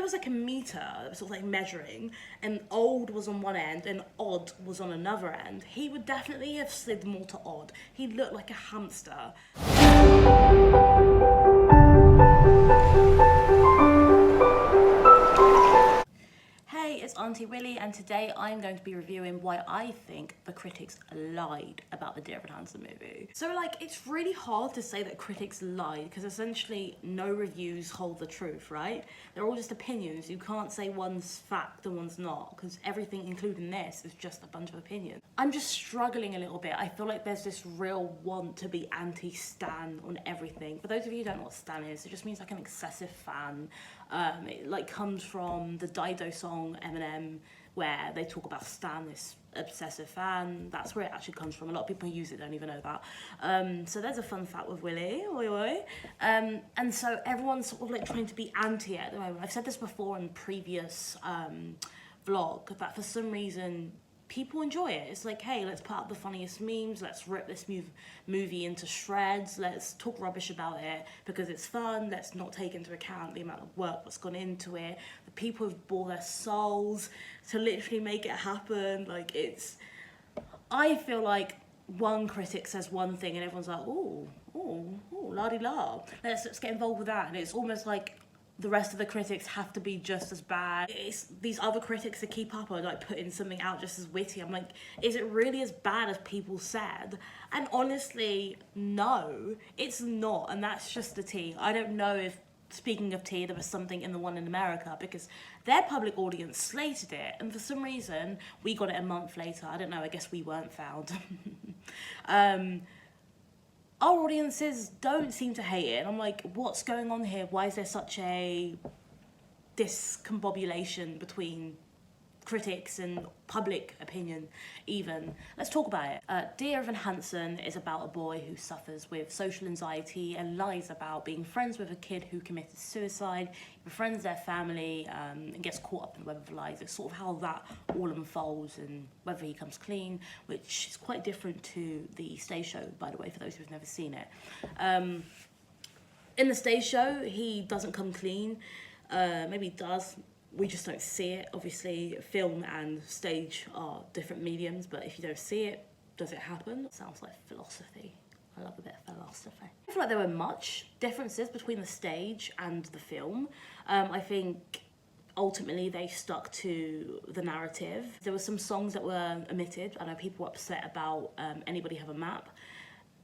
was like a meter that was sort of like measuring, and old was on one end and odd was on another end, he would definitely have slid more to odd. He looked like a hamster. Hey, it's Auntie Willie, and today I'm going to be reviewing why I think the critics lied about the Dear Evan Hansen movie. So like, it's really hard to say that critics lied because essentially no reviews hold the truth, right? They're all just opinions. You can't say one's fact and one's not, because everything, including this, is just a bunch of opinions. I'm just struggling a little bit. I feel like there's this real want to be anti-stan on everything. For those of you who don't know what stan is, it just means like an excessive fan. It like comes from the Dido song Eminem, where they talk about stan, this obsessive fan. That's where it actually comes from. A lot of people who use it don't even know that. So there's a fun fact with Willie. Oi, oi. And so everyone's sort of like trying to be anti it at the moment. I've said this before in previous vlog, that for some reason people enjoy it. It's like, hey, let's put up the funniest memes, let's rip this movie into shreds, let's talk rubbish about it because it's fun, let's not take into account the amount of work that's gone into it, the people who've bought their souls to literally make it happen. Like, I feel like one critic says one thing and everyone's like, ooh, la-di-la, let's get involved with that, and it's almost like the rest of the critics have to be just as bad. It's these other critics that keep up are like putting something out just as witty. I'm like, is it really as bad as people said? And honestly, no, it's not, and that's just the tea. I don't know if, speaking of tea, there was something in the one in America, because their public audience slated it, and for some reason we got it a month later. I don't know, I guess we weren't found. Our audiences don't seem to hate it, and I'm like, what's going on here? Why is there such a discombobulation between critics and public opinion even? Let's talk about it. Dear Evan Hansen is about a boy who suffers with social anxiety and lies about being friends with a kid who committed suicide. He befriends their family and gets caught up in the web of lies. It's sort of how that all unfolds and whether he comes clean, which is quite different to the stage show, by the way, for those who've never seen it. In the stage show, he doesn't come clean. Maybe he does. We just don't see it. Obviously, film and stage are different mediums, but if you don't see it, does it happen? It sounds like philosophy. I love a bit of philosophy. I feel like there were much differences between the stage and the film. I think ultimately they stuck to the narrative. There were some songs that were omitted. I know people were upset about Anybody Have a Map.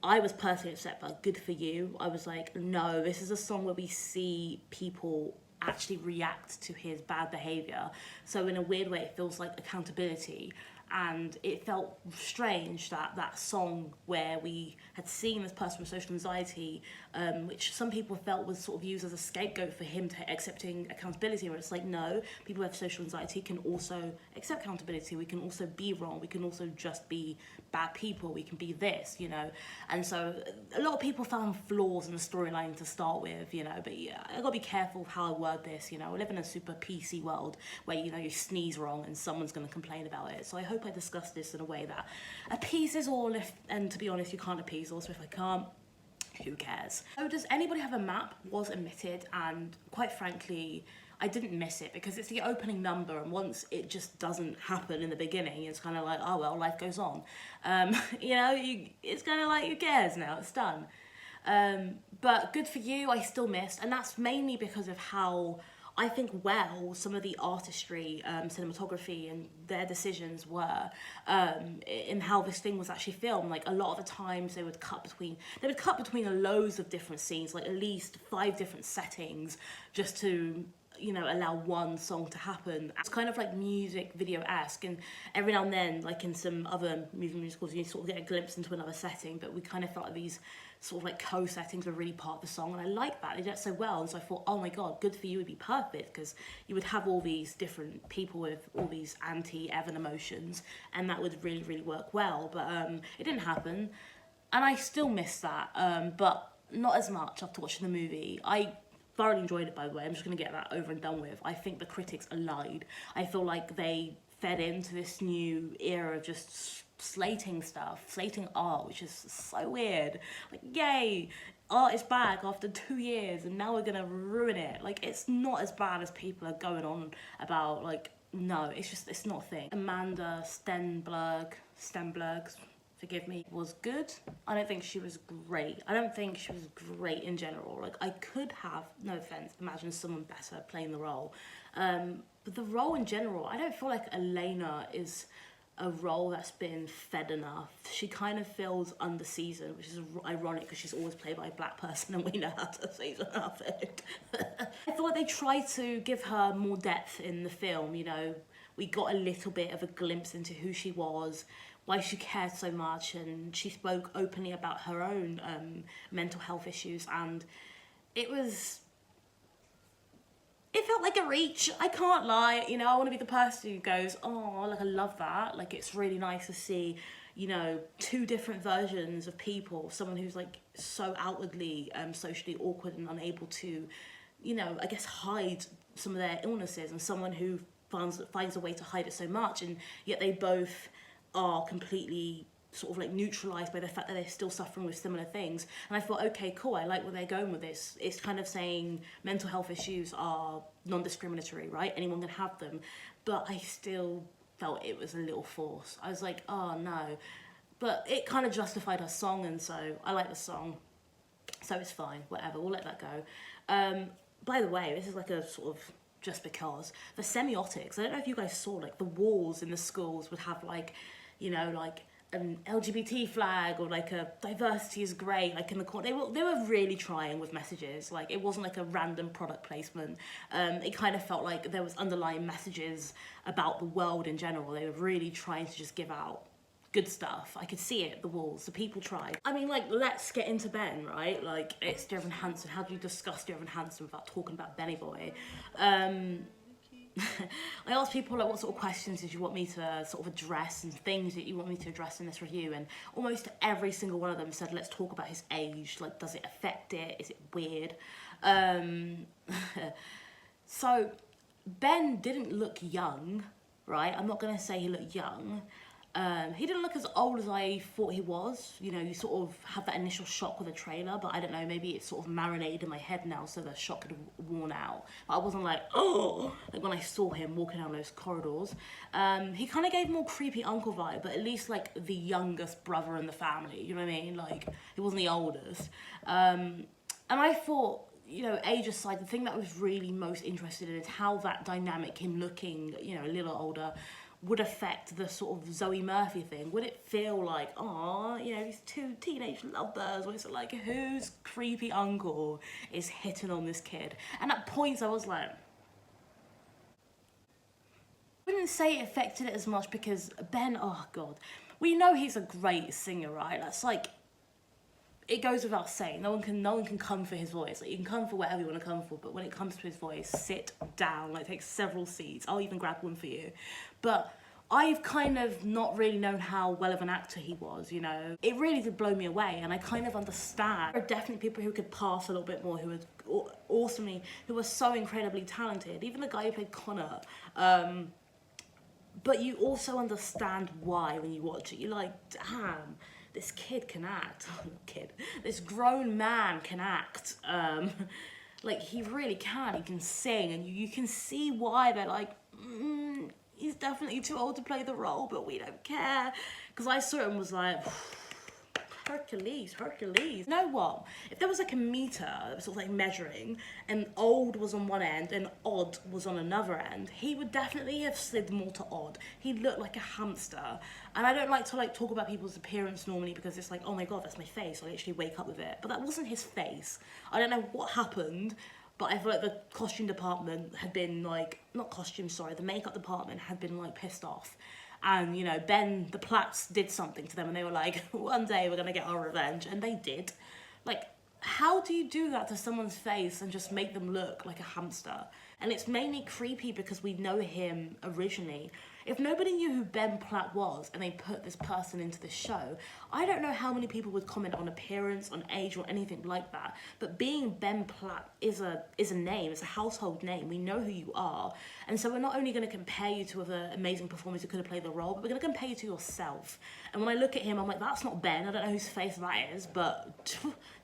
I was personally upset by Good For You. I was like, no, this is a song where we see people actually react to his bad behaviour. So in a weird way, it feels like accountability. And it felt strange that that song where we had seen this person with social anxiety, which some people felt was sort of used as a scapegoat for him to accepting accountability, where it's like, no, people who have social anxiety can also accept accountability. We can also be wrong. We can also just be bad people. We can be this, you know. And so a lot of people found flaws in the storyline to start with, you know, but yeah, I gotta be careful how I word this, you know. We live in a super PC world where, you know, you sneeze wrong and someone's gonna complain about it. So I hope I discuss this in a way that appeases all, and to be honest, you can't appease all, so if I can't, who cares? So Does Anybody Have a Map was omitted, and quite frankly, I didn't miss it because it's the opening number, and once it just doesn't happen in the beginning, it's kind of like, oh well, life goes on. You know, it's kind of like, who cares now, it's done. But Good For You, I still missed, and that's mainly because of how I think some of the artistry, cinematography and their decisions were in how this thing was actually filmed. Like, a lot of the times they would cut between loads of different scenes, like at least 5 different settings, just to, you know, allow one song to happen. It's kind of like music video-esque, and every now and then, like in some other musicals, you sort of get a glimpse into another setting, but we kind of felt like these sort of like co-settings were really part of the song, and I like that. They did it so well, and so I thought, oh my god, Good For You would be perfect, because you would have all these different people with all these anti-Evan emotions, and that would really, really work well, but it didn't happen, and I still miss that, but not as much after watching the movie. I thoroughly enjoyed it, by the way. I'm just going to get that over and done with. I think the critics lied. I feel like they fed into this new era of just slating stuff, slating art, which is so weird. Like, yay, artist back after 2 years and now we're gonna ruin it. Like, it's not as bad as people are going on about. Like, no, it's just, it's not a thing. Amanda Stenberg, forgive me, was good. I don't think she was great. I don't think she was great in general. Like, I could have, no offense, imagined someone better playing the role. But the role in general, I don't feel like Elena is a role that's been fed enough. She kind of feels under-seasoned, which is ironic because she's always played by a black person and we know how to season our food. I feel like they tried to give her more depth in the film, you know. We got a little bit of a glimpse into who she was, why she cared so much, and she spoke openly about her own mental health issues, and it felt like a reach, I can't lie. You know, I want to be the person who goes, oh, like, I love that. Like, it's really nice to see, you know, two different versions of people. Someone who's, like, so outwardly socially awkward and unable to, you know, I guess hide some of their illnesses, and someone who finds a way to hide it so much, and yet they both are completely sort of like neutralized by the fact that they're still suffering with similar things. And I thought, okay, cool, I like where they're going with this. It's kind of saying mental health issues are non-discriminatory, right? Anyone can have them. But I still felt it was a little forced. I was like, oh no. But it kind of justified her song, and so I like the song. So it's fine, whatever, we'll let that go. By the way, this is like a sort of just because. The semiotics, I don't know if you guys saw, like, the walls in the schools would have, like, you know, like an LGBT flag or like a diversity is great, like in the corner. They were really trying with messages. Like, it wasn't like a random product placement. It kind of felt like there was underlying messages about the world in general. They were really trying to just give out good stuff. I could see it, the walls, the people tried. I mean, like, let's get into Ben, right? Like, it's Dear Evan Hansen. How do you discuss Dear Evan Hansen without talking about Benny Boy? I asked people, like, what sort of questions did you want me to sort of address and things that you want me to address in this review, and almost every single one of them said, let's talk about his age. Like, does it affect it? Is it weird? So Ben didn't look young, right? I'm not gonna say he looked young. He didn't look as old as I thought he was. You know, you sort of have that initial shock with the trailer, but I don't know, maybe it's sort of marinated in my head now, so the shock had worn out. But I wasn't like, oh, like when I saw him walking down those corridors. He kind of gave more creepy uncle vibe, but at least like the youngest brother in the family, you know what I mean? Like, he wasn't the oldest. And I thought, you know, age aside, the thing that I was really most interested in is how that dynamic, him looking, you know, a little older, would affect the sort of Zoe Murphy thing. Would it feel like, oh, you know, these two teenage lovebirds, or is it like, whose creepy uncle is hitting on this kid? And at points I was like, I wouldn't say it affected it as much because Ben, oh God, we know he's a great singer, right? That's like, it goes without saying, no one can come for his voice. Like, you can come for whatever you want to come for, but when it comes to his voice, sit down, like, take several seats. I'll even grab one for you. But I've kind of not really known how well of an actor he was, you know. It really did blow me away, and I kind of understand. There are definitely people who could pass a little bit more, who are awesomely, who are so incredibly talented. Even the guy who played Connor. But you also understand why when you watch it. You're like, damn, this kid can act. This grown man can act. Like, he really can. He can sing, and you can see why they're like, he's definitely too old to play the role, but we don't care. Because I saw it and was like, Hercules. You know what? If there was like a meter that was sort of like measuring, and old was on one end and odd was on another end, he would definitely have slid more to odd. He looked like a hamster. And I don't like to like talk about people's appearance normally because it's like, oh my God, that's my face. I literally wake up with it. But that wasn't his face. I don't know what happened, but I feel like the costume department had been like, not costume, sorry, the makeup department had been like pissed off. And, you know, Ben, the Platts did something to them and they were like, one day we're gonna get our revenge. And they did. Like, how do you do that to someone's face and just make them look like a hamster? And it's mainly creepy because we know him originally. If nobody knew who Ben Platt was and they put this person into the show, I don't know how many people would comment on appearance, on age, or anything like that. But being Ben Platt is a name, it's a household name. We know who you are. And so we're not only going to compare you to other amazing performers who could have played the role, but we're going to compare you to yourself. And when I look at him, I'm like, that's not Ben. I don't know whose face that is, but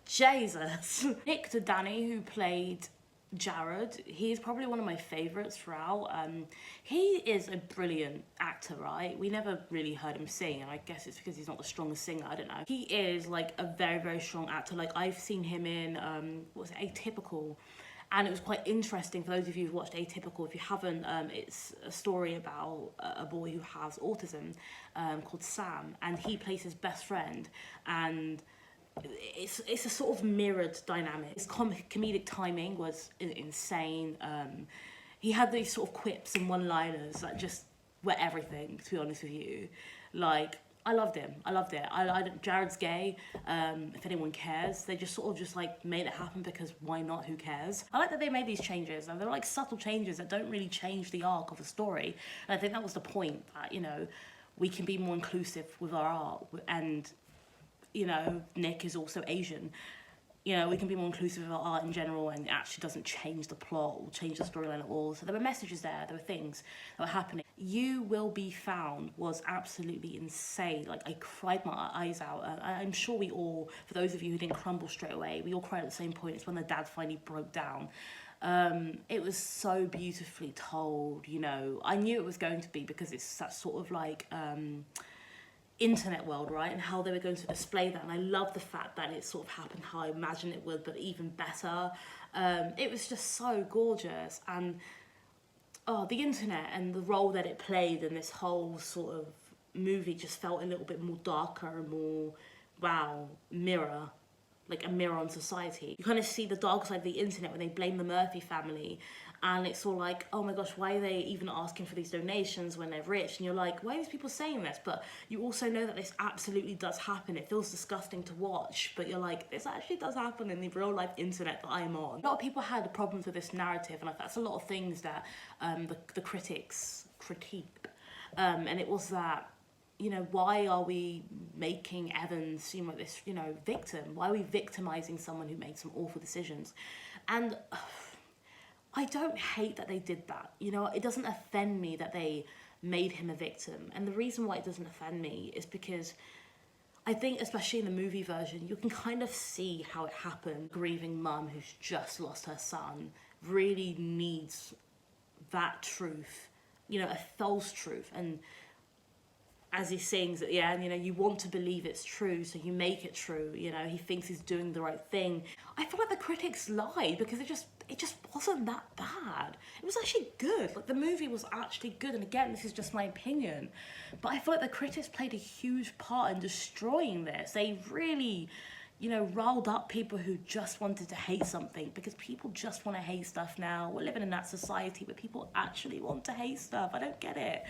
Jesus. Nick to Danny, who played Jared, he's probably one of my favourites throughout. He is a brilliant actor, right? We never really heard him sing, and I guess it's because he's not the strongest singer, I don't know. He is like a very, very strong actor. Like, I've seen him in, what was it, Atypical, and it was quite interesting for those of you who've watched Atypical. If you haven't, it's a story about a boy who has autism called Sam, and he plays his best friend, and it's a sort of mirrored dynamic. His comedic timing was insane. He had these sort of quips and one-liners that just were everything, to be honest with you. Like, I loved him. I loved it. Jared's gay, if anyone cares. They just sort of just like made it happen because why not? Who cares? I like that they made these changes, and they're like subtle changes that don't really change the arc of the story. And I think that was the point, that, you know, we can be more inclusive with our art, and you know, Nick is also Asian. You know, we can be more inclusive of our art in general, and it actually doesn't change the plot or change the storyline at all. So there were messages there were things that were happening. You Will Be Found was absolutely insane. Like, I cried my eyes out. I'm sure we all, for those of you who didn't crumble straight away, we all cried at the same point. It's when the dad finally broke down. It was so beautifully told, you know. I knew it was going to be, because it's that sort of like internet world, right, and how they were going to display that. And I love the fact that it sort of happened how I imagined it would, but even better. It was just so gorgeous. And the internet and the role that it played in this whole sort of movie just felt a little bit more darker and more, wow, mirror, like a mirror on society. You kind of see the dark side of the internet when they blame the Murphy family, and it's all like, oh my gosh, why are they even asking for these donations when they're rich? And you're like, why are these people saying this? But you also know that this absolutely does happen. It feels disgusting to watch, but you're like, this actually does happen in the real life internet that I'm on. A lot of people had problems with this narrative, and that's a lot of things that the critics critiqued. And it was that, you know, why are we making Evan seem like this, you know, victim? Why are we victimizing someone who made some awful decisions? And I don't hate that they did that. You know, it doesn't offend me that they made him a victim. And the reason why it doesn't offend me is because I think, especially in the movie version, you can kind of see how it happened. Grieving mum who's just lost her son really needs that truth, you know, a false truth. And as he sings at the end, you know, you want to believe it's true, so you make it true. You know, he thinks he's doing the right thing. I feel like the critics lied, because it just wasn't that bad. It was actually good. Like, the movie was actually good. And again, this is just my opinion, but I feel like the critics played a huge part in destroying this. They really, you know, riled up people who just wanted to hate something, because people just want to hate stuff now. We're living in that society where people actually want to hate stuff. I don't get it.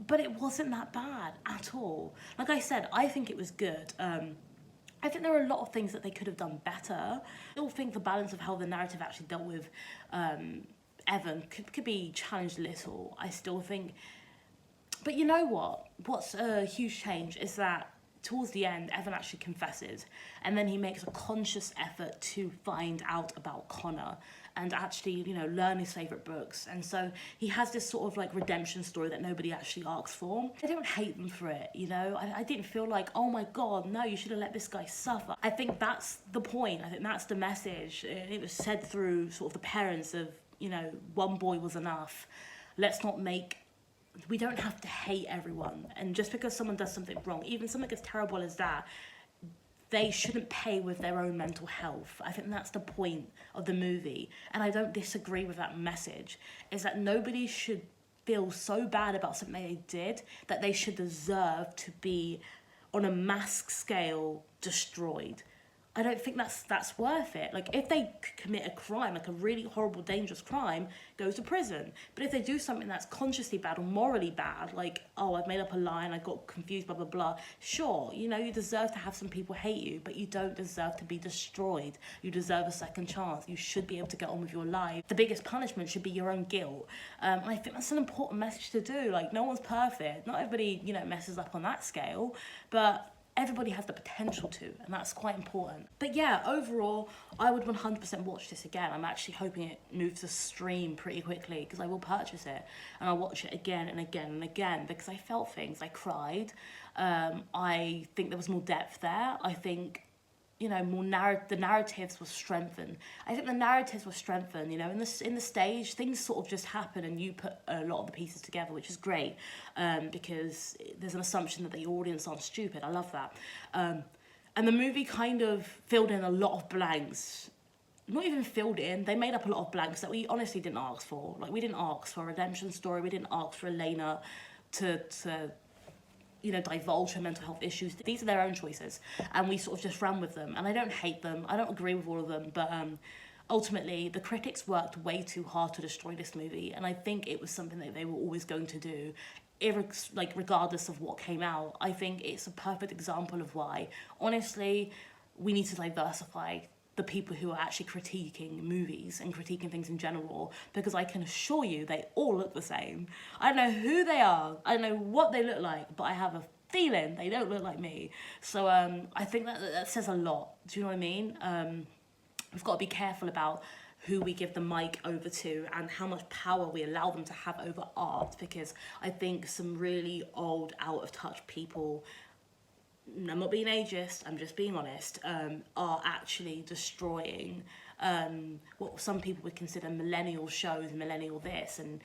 But it wasn't that bad at all. Like I said, I think it was good. I think there are a lot of things that they could have done better. I still think the balance of how the narrative actually dealt with Evan could be challenged a little. I still think... But you know what? What's a huge change is that towards the end, Evan actually confesses, and then he makes a conscious effort to find out about Connor and actually, you know, learn his favourite books. And so he has this sort of like redemption story that nobody actually asks for. I don't hate them for it, you know. I didn't feel like, oh my God, no, you should have let this guy suffer. I think that's the point. I think that's the message. It was said through sort of the parents of, you know, one boy was enough. Let's not make... We don't have to hate everyone. And just because someone does something wrong, even something as terrible as that, they shouldn't pay with their own mental health. I think that's the point of the movie. And I don't disagree with that message, is that nobody should feel so bad about something they did that they should deserve to be, on a mass scale, destroyed. I don't think that's worth it. Like, if they commit a crime, like a really horrible, dangerous crime, go to prison. But if they do something that's consciously bad or morally bad, like, oh, I've made up a lie and I got confused, blah, blah, blah, sure, you know, you deserve to have some people hate you, but you don't deserve to be destroyed. You deserve a second chance. You should be able to get on with your life. The biggest punishment should be your own guilt. And I think that's an important message to do. Like, no one's perfect. Not everybody, you know, messes up on that scale, but everybody has the potential to, and that's quite important. But yeah, overall, I would 100% watch this again. I'm actually hoping it moves to stream pretty quickly, because I will purchase it and I'll watch it again and again and again, because I felt things. I cried. I think there was more depth there. I think, you know, the narratives were strengthened. I think the narratives were strengthened, you know, in the stage, things sort of just happen and you put a lot of the pieces together, which is great, because there's an assumption that the audience aren't stupid. I love that. And the movie kind of filled in a lot of blanks. Not even filled in, they made up a lot of blanks that we honestly didn't ask for. Like, we didn't ask for a redemption story, we didn't ask for Elena to you know, divulge her mental health issues. These are their own choices, and we sort of just ran with them. And I don't hate them, I don't agree with all of them, but ultimately the critics worked way too hard to destroy this movie, and I think it was something that they were always going to do, regardless of what came out. I think it's a perfect example of why, honestly, we need to diversify the people who are actually critiquing movies and critiquing things in general, because I can assure you they all look the same. I don't know who they are, I don't know what they look like, but I have a feeling they don't look like me. So I think that says a lot. Do you know what I mean? We've got to be careful about who we give the mic over to and how much power we allow them to have over art, because I think some really old, out of touch people, I'm not being ageist, I'm just being honest, are actually destroying what some people would consider millennial shows, millennial this. And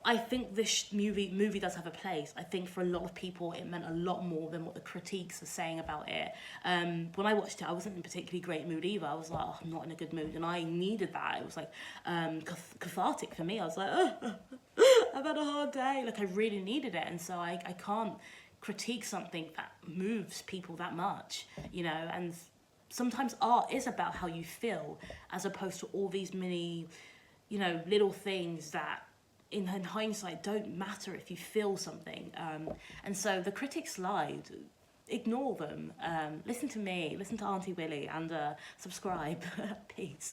I think this movie does have a place. I think for a lot of people it meant a lot more than what the critiques are saying about it. When I watched it, I wasn't in a particularly great mood either. I was like, oh, I'm not in a good mood, and I needed that. It was like cathartic for me. I was like, oh, I've had a hard day. Like, I really needed it, and so I can't critique something that moves people that much, you know. And sometimes art is about how you feel, as opposed to all these mini, you know, little things that in hindsight don't matter if you feel something. And so the critics lied. Ignore them. Listen to me, listen to Auntie Willie, and subscribe. Peace.